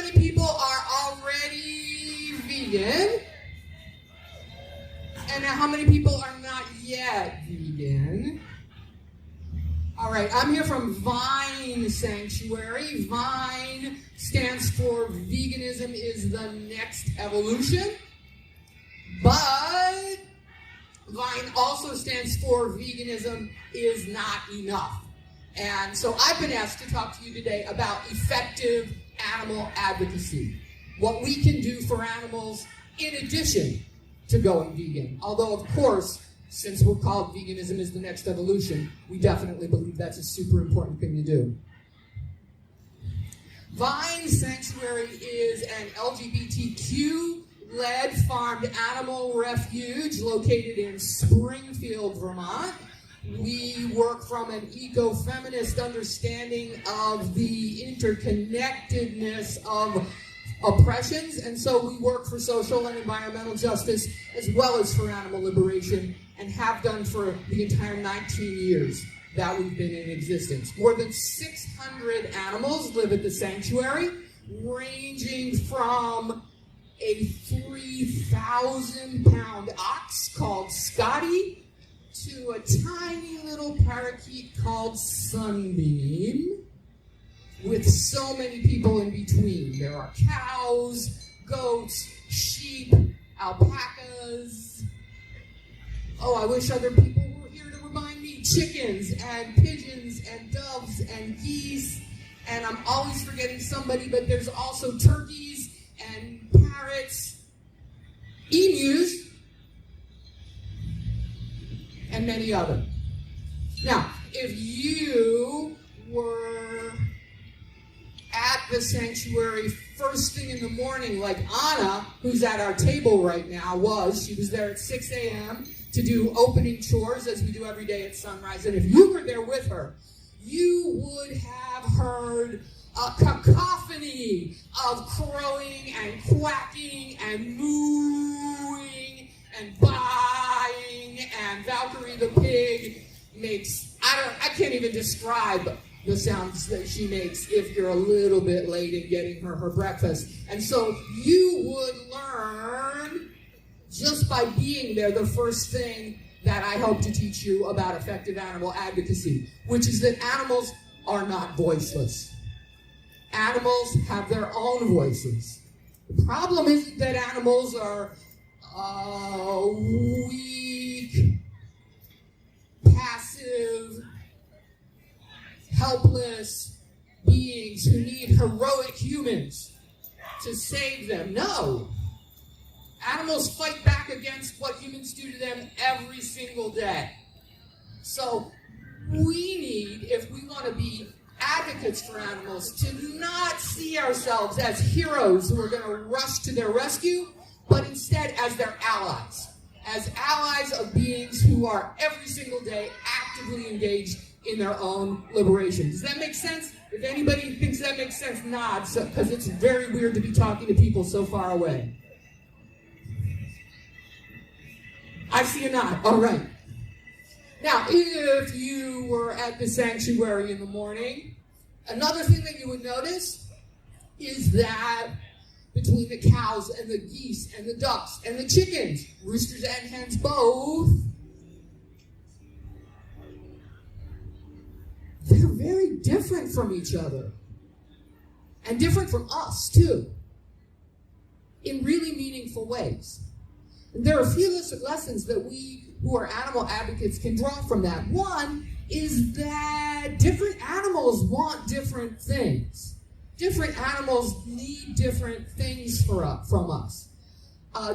many people are already vegan? And how many people are not yet vegan? All right, I'm here from Vine Sanctuary. Vine stands for Veganism is the Next Evolution. But Vine also stands for Veganism is Not Enough. And so I've been asked to talk to you today about effective animal advocacy. What we can do for animals in addition to going vegan. Although, of course, since we're called Veganism is the Next Evolution, we definitely believe that's a super important thing to do. Vine Sanctuary is an LGBTQ-led farmed animal refuge located in Springfield, Vermont. We work from an eco-feminist understanding of the interconnectedness of oppressions, and so we work for social and environmental justice as well as for animal liberation, and have done for the entire 19 years that we've been in existence. More than 600 animals live at the sanctuary, ranging from a 3,000-pound ox called Scotty to a tiny little parakeet called Sunbeam, with so many people in between. There are cows, goats, sheep, alpacas. Oh, I wish other people were here to remind me. Chickens and pigeons and doves and geese. And I'm always forgetting somebody, but there's also turkeys and parrots, emus, and many others. Now, if you were at the sanctuary first thing in the morning, like Anna, who's at our table right now, she was there at 6 a.m. to do opening chores, as we do every day at sunrise. And if you were there with her, you would have heard a cacophony of crowing and quacking and mooing and baaing, and Valkyrie the pig makes, I can't even describe the sounds that she makes if you're a little bit late in getting her breakfast. And so you would learn just by being there the first thing that I hope to teach you about effective animal advocacy, which is that animals are not voiceless. Animals have their own voices. The problem isn't that animals are weak, passive, helpless beings who need heroic humans to save them. No. Animals fight back against what humans do to them every single day. So we need, if we want to be advocates for animals, to not see ourselves as heroes who are going to rush to their rescue, but instead as their allies. As allies of beings who are every single day actively engaged in their own liberation. Does that make sense? If anybody thinks that makes sense, nod, because it's very weird to be talking to people so far away. I see a nod. All right. Now, if you were at the sanctuary in the morning, another thing that you would notice is that between the cows and the geese and the ducks and the chickens, roosters and hens both, they're very different from each other. And different from us, too. In really meaningful ways. And there are a few lessons that we, who are animal advocates, can draw from that. One is that different animals want different things. Different animals need different things from us.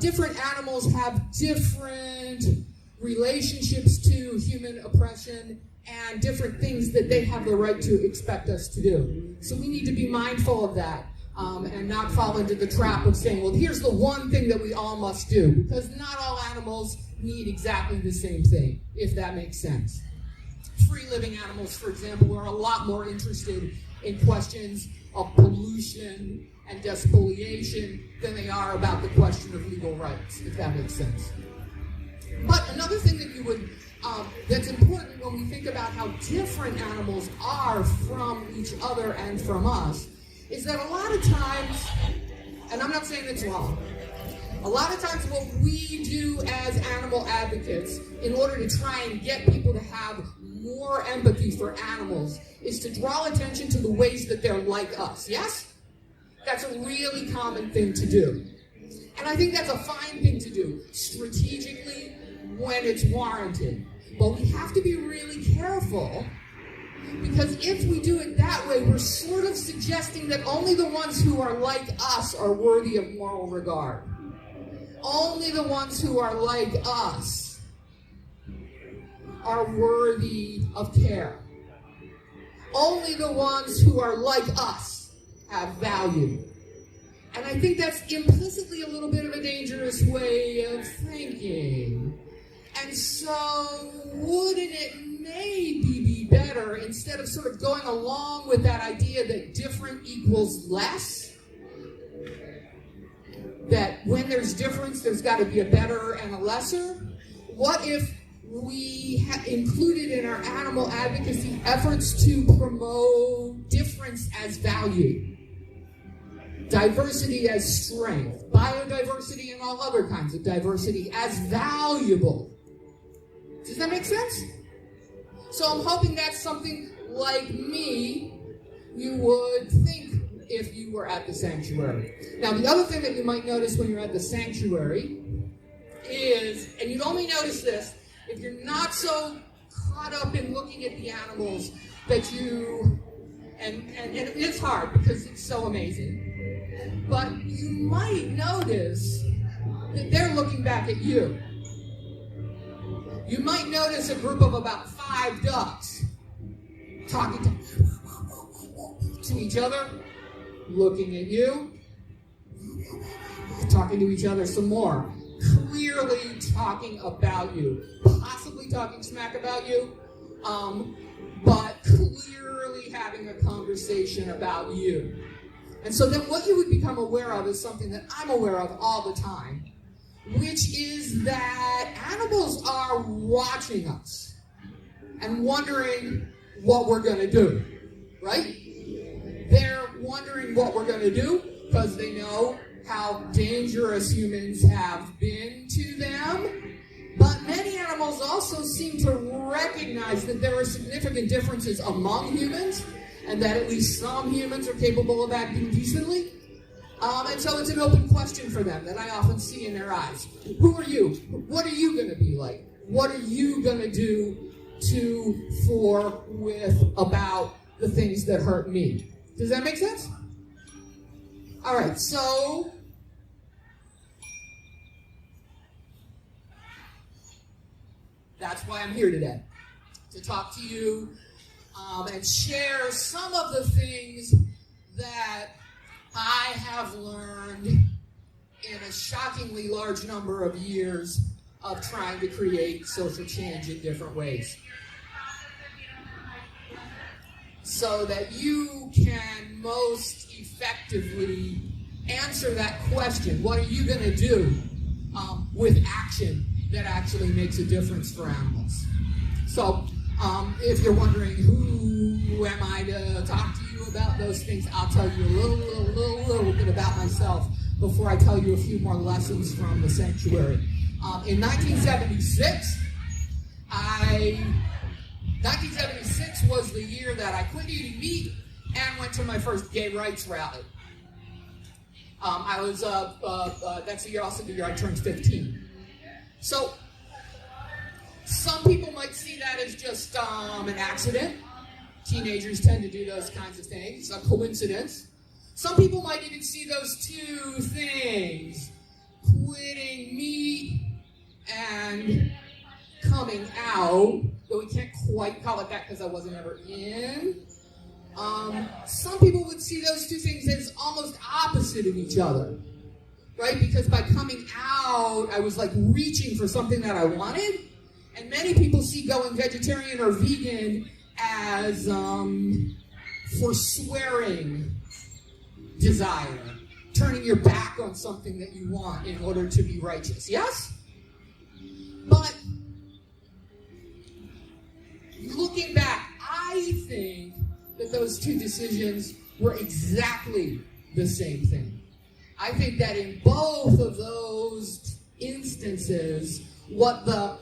Different animals have different relationships to human oppression and different things that they have the right to expect us to do. So we need to be mindful of that and not fall into the trap of saying, well, here's the one thing that we all must do, because not all animals need exactly the same thing, if that makes sense. Free-living animals, for example, are a lot more interested in questions of pollution and despoliation than they are about the question of legal rights, if that makes sense. But another thing that you would that's important when we think about how different animals are from each other and from us is that a lot of times And I'm not saying it's wrong. A lot of times what we do as animal advocates in order to try and get people to have more empathy for animals is to draw attention to the ways that they're like us, yes? That's a really common thing to do. And I think that's a fine thing to do, strategically, when it's warranted. But we have to be really careful, because if we do it that way, we're sort of suggesting that only the ones who are like us are worthy of moral regard. Only the ones who are like us are worthy of care. Only the ones who are like us have value. And I think that's implicitly a little bit of a dangerous way of thinking. And so, wouldn't it maybe be better, instead of sort of going along with that idea that different equals less, that when there's difference, there's got to be a better and a lesser? What if we included in our animal advocacy efforts to promote difference as value, diversity as strength, biodiversity and all other kinds of diversity as valuable? Does that make sense? So I'm hoping that's something like me you would think if you were at the sanctuary. Now, the other thing that you might notice when you're at the sanctuary is, and you'd only notice this if you're not so caught up in looking at the animals that you, and it's hard because it's so amazing, but you might notice that they're looking back at you. You might notice a group of about 5 ducks talking to each other, looking at you, talking to each other some more, clearly talking about you, possibly talking smack about you, but clearly having a conversation about you. And so then what you would become aware of is something that I'm aware of all the time, which is that animals are watching us and wondering what we're going to do, right? They're wondering what we're going to do because they know how dangerous humans have been to them. But many animals also seem to recognize that there are significant differences among humans, and that at least some humans are capable of acting decently. And so it's an open question for them that I often see in their eyes. Who are you? What are you going to be like? What are you going to do for, with, about the things that hurt me? Does that make sense? All right, so that's why I'm here today, to talk to you and share some of the things that I have learned in a shockingly large number of years of trying to create social change in different ways, so that you can most effectively answer that question. What are you going to do with action that actually makes a difference for animals? So if you're wondering who am I to talk to you about those things, I'll tell you a little bit about myself before I tell you a few more lessons from the sanctuary. In 1976, 1976 was the year that I quit eating meat and went to my first gay rights rally. That's the year, also the year I turned 15. So, some people might see that as just an accident. Teenagers tend to do those kinds of things, a coincidence. Some people might even see those two things, quitting meat and coming out, though we can't quite call it that because I wasn't ever in. Some people would see those two things as almost opposite of each other, right? Because by coming out, I was like reaching for something that I wanted. And many people see going vegetarian or vegan as forswearing desire, turning your back on something that you want in order to be righteous. Yes? But looking back, I think that those two decisions were exactly the same thing. I think that in both of those instances, what the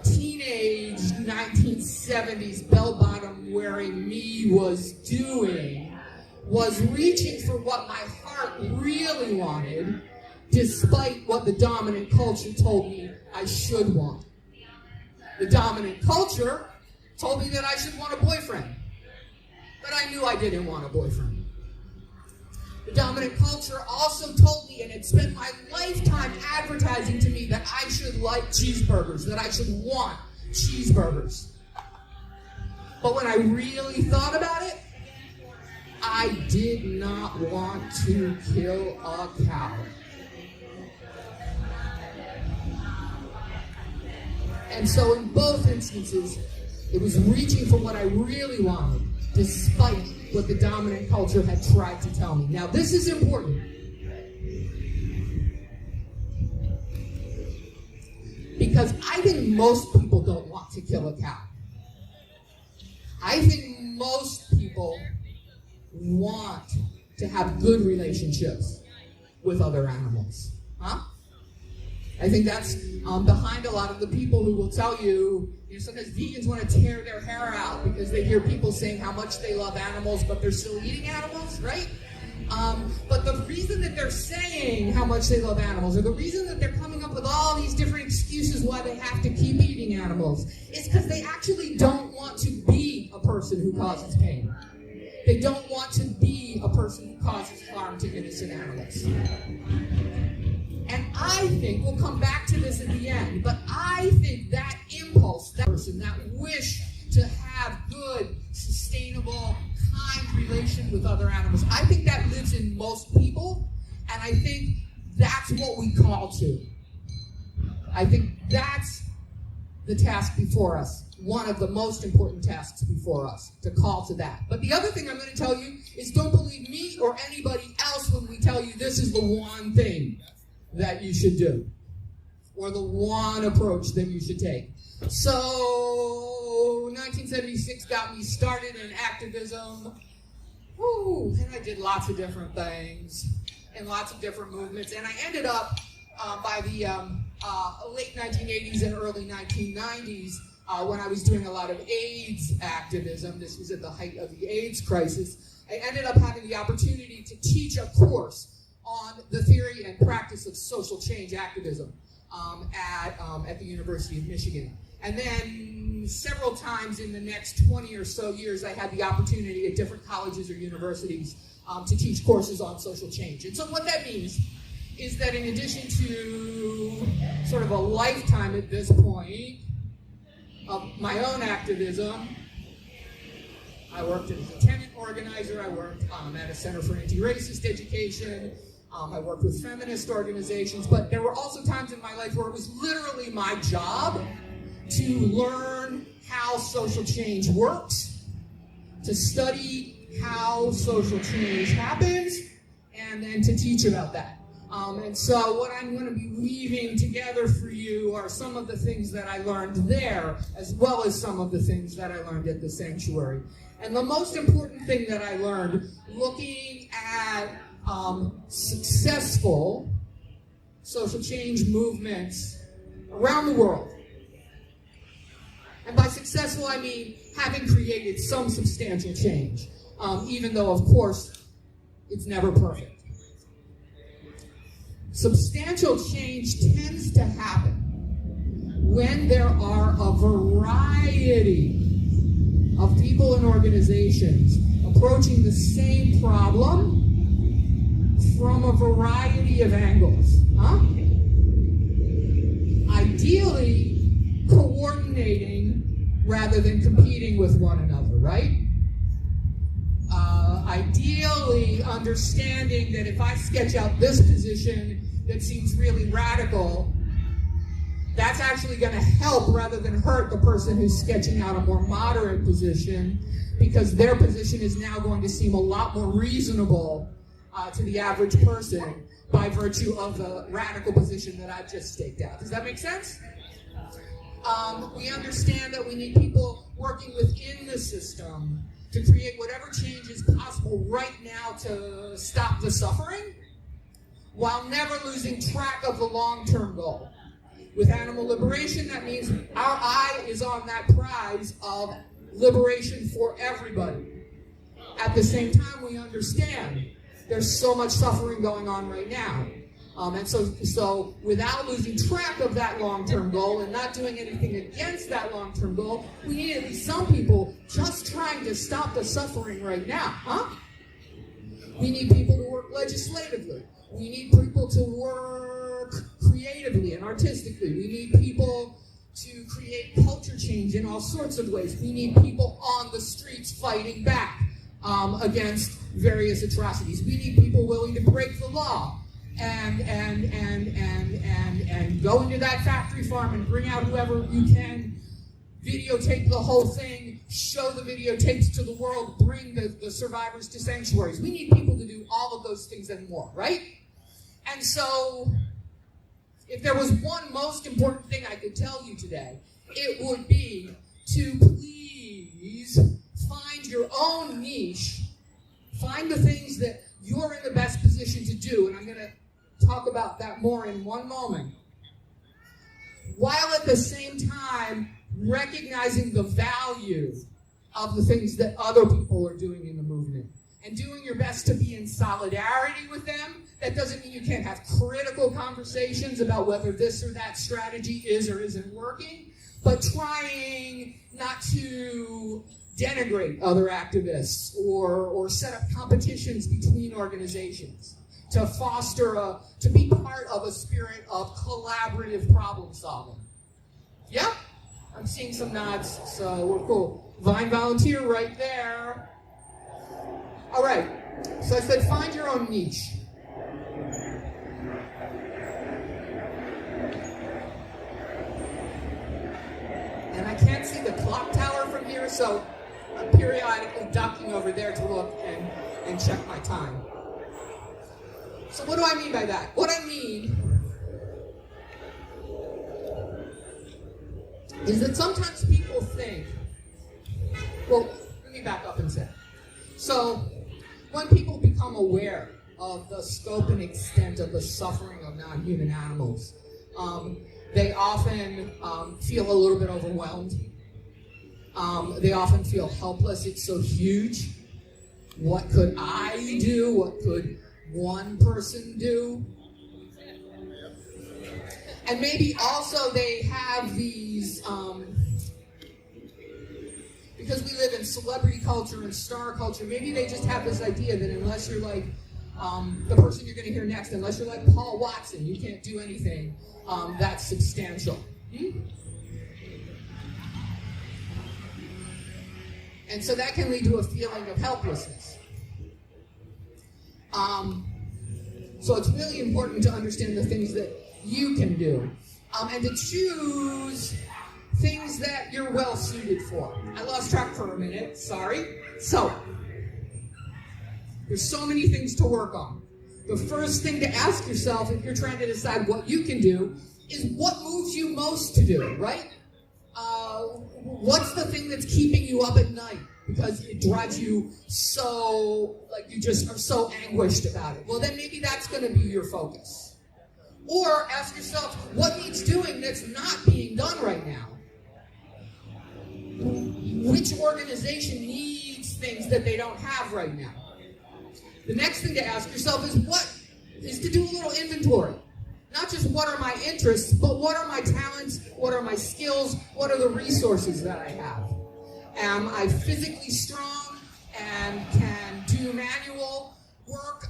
teenage 1970s bell-bottom wearing me was doing was reaching for what my heart really wanted, despite what the dominant culture told me I should want. The dominant culture told me that I should want a boyfriend, but I knew I didn't want a boyfriend. The dominant culture also told me and had spent my lifetime advertising to me that I should like cheeseburgers, that I should want cheeseburgers. But when I really thought about it, I did not want to kill a cow. And so in both instances, it was reaching for what I really wanted, despite what the dominant culture had tried to tell me. Now, this is important. Because I think most people don't want to kill a cow. I think most people want to have good relationships with other animals. Huh? I think that's behind a lot of the people who will tell you, sometimes vegans want to tear their hair out because they hear people saying how much they love animals, but they're still eating animals, right? But the reason that they're saying how much they love animals, or the reason that they're coming up with all these different excuses why they have to keep eating animals, is because they actually don't want to be a person who causes pain. They don't want to be a person who causes harm to innocent animals. And I think, we'll come back to this at the end, but I think that impulse, that person, that wish to have good, sustainable, kind relation with other animals, I think that lives in most people, and I think that's what we call to. I think that's the task before us, one of the most important tasks before us, to call to that. But the other thing I'm going to tell you is don't believe me or anybody else when we tell you this is the one thing that you should do, or the one approach that you should take. So, 1976 got me started in activism. Woo, and I did lots of different things and lots of different movements, and I ended up by the late 1980s and early 1990s when I was doing a lot of AIDS activism. This was at the height of the AIDS crisis. I ended up having the opportunity to teach a course on the theory and practice of social change activism at the University of Michigan. And then several times in the next 20 or so years, I had the opportunity at different colleges or universities to teach courses on social change. And so what that means is that in addition to sort of a lifetime at this point of my own activism, I worked as a tenant organizer, I worked at a Center for Anti-Racist Education, I worked with feminist organizations, but there were also times in my life where it was literally my job to learn how social change works, to study how social change happens, and then to teach about that. And so what I'm going to be weaving together for you are some of the things that I learned there, as well as some of the things that I learned at the sanctuary. And the most important thing that I learned looking at successful social change movements around the world. And by successful, I mean having created some substantial change, even though, of course, it's never perfect. Substantial change tends to happen when there are a variety of people and organizations approaching the same problem from a variety of angles. Ideally, coordinating rather than competing with one another, right? Ideally, understanding that if I sketch out this position that seems really radical, that's actually going to help rather than hurt the person who's sketching out a more moderate position, because their position is now going to seem a lot more reasonable to the average person by virtue of the radical position that I've just staked out. Does that make sense? We understand that we need people working within the system to create whatever change is possible right now to stop the suffering. while never losing track of the long-term goal. With animal liberation, that means our eye is on that prize of liberation for everybody. At the same time, we understand there's so much suffering going on right now. And so without losing track of that long-term goal and not doing anything against that long-term goal, we need at least some people just trying to stop the suffering right now, huh? We need people to work legislatively. We need people to work creatively and artistically. We need people to create culture change in all sorts of ways. We need people on the streets fighting back against various atrocities. We need people willing to break the law and go into that factory farm and bring out whoever you can, videotape the whole thing, show the videotapes to the world, bring the survivors to sanctuaries. We need people to do all of those things and more, right? And so, if there was one most important thing I could tell you today, it would be to please find your own niche, find the things that you're in the best position to do, and I'm going to talk about that more in one moment, while at the same time recognizing the value of the things that other people are doing in the movement and doing your best to be in solidarity with them. That doesn't mean you can't have critical conversations about whether this or that strategy is or isn't working, but trying not to denigrate other activists or set up competitions between organizations, to foster to be part of a spirit of collaborative problem solving. Yep, I'm seeing some nods, so we're cool. Vine volunteer right there. All right, so I said find your own niche. And I can't see the clock tower from here, so I'm periodically ducking over there to look and check my time. So what do I mean by that? What I mean is that sometimes people think, well, let me back up and say. So when people become aware of the scope and extent of the suffering of non-human animals, they often feel a little bit overwhelmed. They often feel helpless. It's so huge. What could I do? What could one person do? And maybe also they have these, because we live in celebrity culture and star culture, maybe they just have this idea that unless you're like the person you're going to hear next, unless you're like Paul Watson, you can't do anything that's substantial. And so that can lead to a feeling of helplessness. So it's really important to understand the things that you can do, and to choose things that you're well suited for. I lost track for a minute, sorry. So, there's so many things to work on. The first thing to ask yourself if you're trying to decide what you can do is what moves you most to do, right? What's the thing that's keeping you up at night because it drives you so, like you just are so anguished about it? Well, then maybe that's going to be your focus. Or ask yourself, what needs doing that's not being done right now? Which organization needs things that they don't have right now? The next thing to ask yourself is to do a little inventory. Not just what are my interests, but what are my talents, what are my skills, what are the resources that I have? Am I physically strong and can do manual work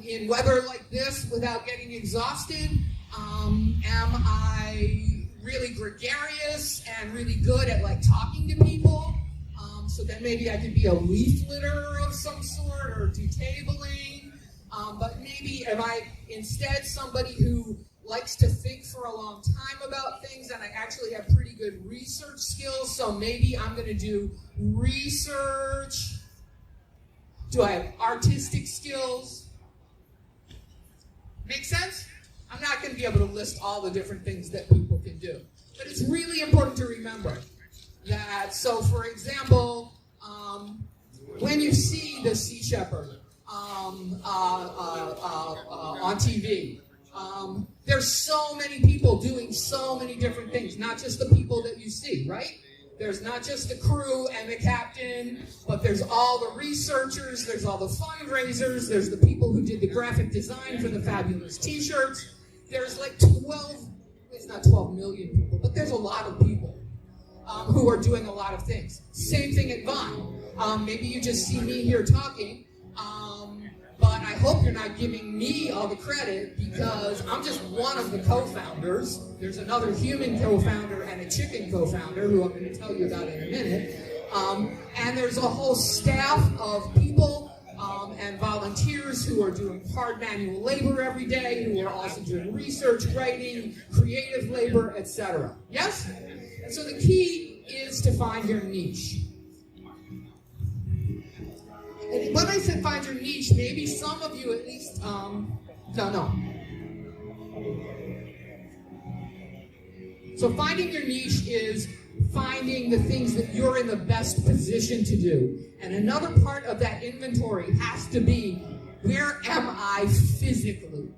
in weather like this without getting exhausted? Am I really gregarious and really good at like talking to people? So then maybe I could be a leafleter of some sort or do tabling. But maybe am I instead somebody who likes to think for a long time about things and I actually have pretty good research skills, so maybe I'm going to do research. Do I have artistic skills? Make sense? I'm not going to be able to list all the different things that people can do. But it's really important to remember that, so for example, when you see the sea shepherd on TV. There's so many people doing so many different things, not just the people that you see, right? There's not just the crew and the captain, but there's all the researchers, there's all the fundraisers, there's the people who did the graphic design for the fabulous t-shirts. There's like 12, it's not 12 million people, but there's a lot of people who are doing a lot of things. Same thing at Vine. Maybe you just see me here talking, but I hope you're not giving me all the credit because I'm just one of the co-founders. There's another human co-founder and a chicken co-founder who I'm going to tell you about in a minute. And there's a whole staff of people and volunteers who are doing hard manual labor every day, who are also doing research, writing, creative labor, etc. Yes? And so the key is to find your niche. And when I said find your niche, maybe some of you at least don't know. So finding your niche is finding the things that you're in the best position to do. And another part of that inventory has to be, where am I physically?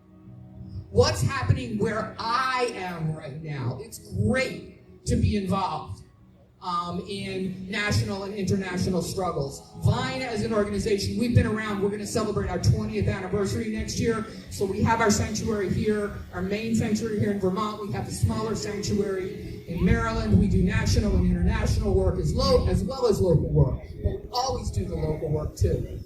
What's happening where I am right now? It's great to be involved in national and international struggles. Vine as an organization, we've been around. We're going to celebrate our 20th anniversary next year. So we have our sanctuary here, our main sanctuary here in Vermont. We have the smaller sanctuary in Maryland. We do national and international work as well as local work. But we always do the local work too.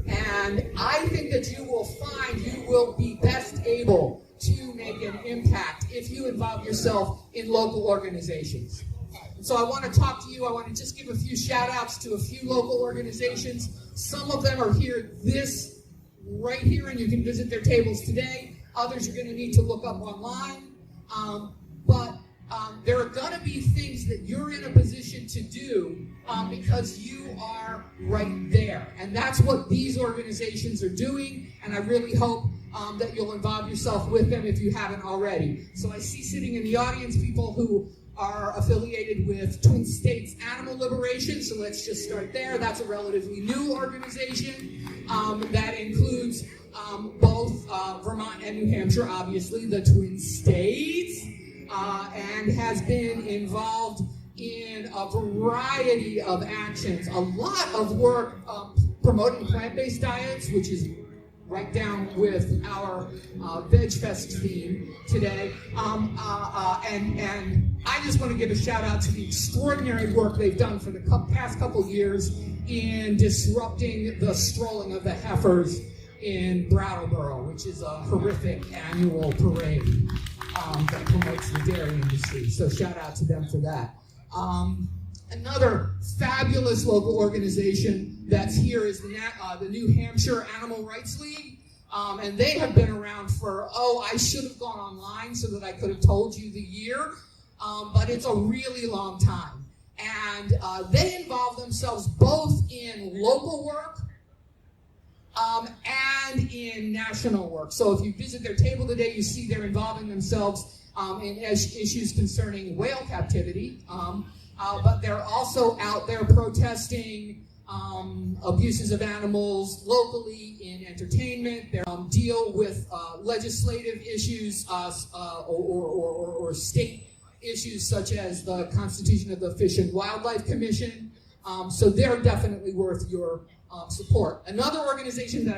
And I think that you will find you will be best able to make an impact if you involve yourself in local organizations. So I want to talk to you. I want to just give a few shout outs to a few local organizations. Some of them are here right here, and you can visit their tables today. Others you're going to need to look up online. But there are going to be things that you're in a position to do because you are right there. And that's what these organizations are doing, and I really hope that you'll involve yourself with them if you haven't already. So I see sitting in the audience people who are affiliated with Twin States Animal Liberation, so let's just start there. That's a relatively new organization that includes both Vermont and New Hampshire, obviously, the Twin States, and has been involved in a variety of actions. A lot of work promoting plant-based diets, which is right down with our Veg Fest theme today. And I just want to give a shout out to the extraordinary work they've done for the past couple years in disrupting the strolling of the heifers in Brattleboro, which is a horrific annual parade that promotes the dairy industry. So shout out to them for that. Another fabulous local organization that's here is the New Hampshire Animal Rights League. And they have been around for, I should have gone online so that I could have told you the year, but it's a really long time. And they involve themselves both in local work and in national work. So if you visit their table today, you see they're involving themselves in issues concerning whale captivity. But they're also out there protesting abuses of animals locally in entertainment. They deal with legislative issues or state issues such as the constitution of the Fish and Wildlife Commission. So they're definitely worth your support. Another organization that I